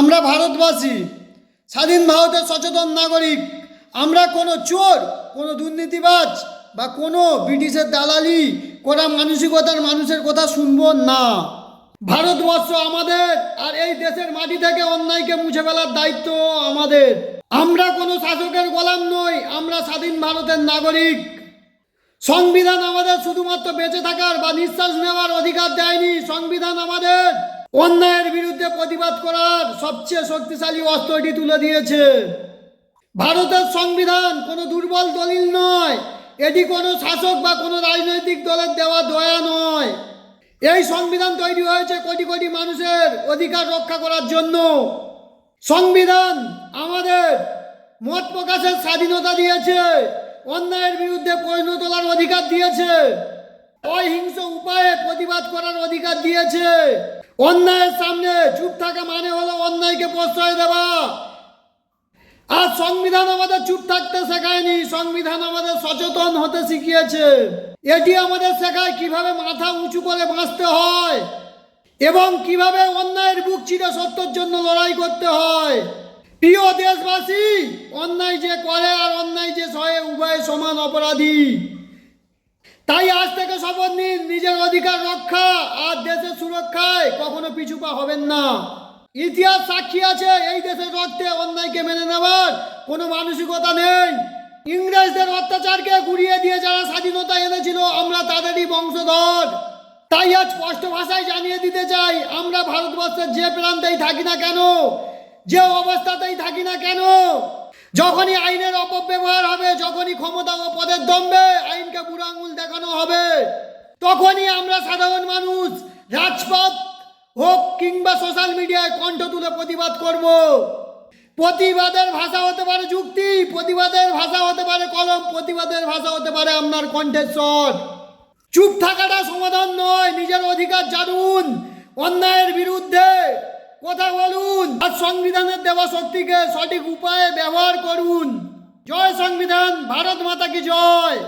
আমরা ভারতবাসী, স্বাধীন ভারতের সচেতন নাগরিক। আমরা কোনো চোর, কোনো দুর্নীতিবাজ বা কোনো ব্রিটিশের দালালি করা মানসিকতার মানুষের কথা শুনবো না। ভারতবর্ষ আমাদের, আর এই দেশের মাটি থেকে অন্যায়কে মুছে ফেলার দায়িত্ব আমাদের। আমরা কোনো শাসকের গোলাম নই, আমরা স্বাধীন ভারতের নাগরিক। সংবিধান আমাদের শুধুমাত্র বেঁচে থাকার বা নিঃশ্বাস নেওয়ার অধিকার দেয়নি, সংবিধান আমাদের অন্যায়ের বিরুদ্ধে প্রতিবাদ করার সবচেয়ে শক্তিশালী অস্ত্রটি তুলে দিয়েছে। ভারতের সংবিধান কোনো দুর্বল দলিল নয়, এটি কোনো শাসক বা কোনো রাজনৈতিক দলের দেওয়া দয়া নয়। এই সংবিধান তৈরি হয়েছে কোটি কোটি মানুষের অধিকার রক্ষা করার জন্য। সংবিধান আমাদের মত প্রকাশের স্বাধীনতা দিয়েছে, অন্যায়ের বিরুদ্ধে প্রশ্ন তোলার অধিকার দিয়েছে, অহিংস উপায়ে প্রতিবাদ করার অধিকার দিয়েছে। অন্যায়ের সামনে চুপ থাকা মানে হলো অন্যায়কে প্রশ্রয় দেওয়া। আর সংবিধান আমাদের চুপ থাকতে শেখায়নি, সংবিধান আমাদের সচেতন হতে শিখিয়েছে। এটি আমাদের শেখায় কিভাবে মাথা উঁচু করে বাঁচতে হয় এবং কিভাবে অন্যায়ের বুক চিরে সত্যের জন্য লড়াই করতে হয়। প্রিয় দেশবাসী, অন্যায় যে করে আর অন্যায় যে সহে উভয় সমান অপরাধী। তাই আজ থেকে শপথ নিন, নিজের অধিকার রক্ষা আর দেশের সুরক্ষায় কখনো পিছু পা হবেন না। ইতিহাস সাক্ষী আছে, এই দেশের রক্তে অন্যায়কে মেনে নেওয়ার কোনো মানসিকতা নেই। ইংরেজদের অত্যাচারকে গুড়িয়ে দিয়ে যারা স্বাধীনতা এনেছিল, আমরা তাদেরই বংশধর। তাই আজ স্পষ্ট ভাষায় জানিয়ে দিতে চাই, আমরা ভারতবর্ষের যে প্রান্তেই থাকি না কেন, যে অবস্থাতেই থাকি না কেন, যখনই আইনের অপব্যবহার হবে, যখনই ক্ষমতা ও পদের দম্ভে আইনকে বুড়ো আঙুল দেখানো হবে, তখনই আমরা সাধারণ মানুষ রাজপথ হোক কিংবা সোশ্যাল মিডিয়ায় কণ্ঠ তুলে প্রতিবাদ করব। প্রতিবাদের ভাষা হতে পারে যুক্তি, প্রতিবাদের ভাষা হতে পারে কলম, প্রতিবাদের ভাষা হতে পারে আপনার কণ্ঠের স্বর। চুপ থাকাটা সমাধান নয়, নিজের অধিকার জানুন, অন্যায়ের বিরুদ্ধে কথা বলুন আর সংবিধানের দেওয়া শক্তিকে সঠিক উপায়ে ব্যবহার করুন। জয় সংবিধান, ভারত মাতা কি জয়।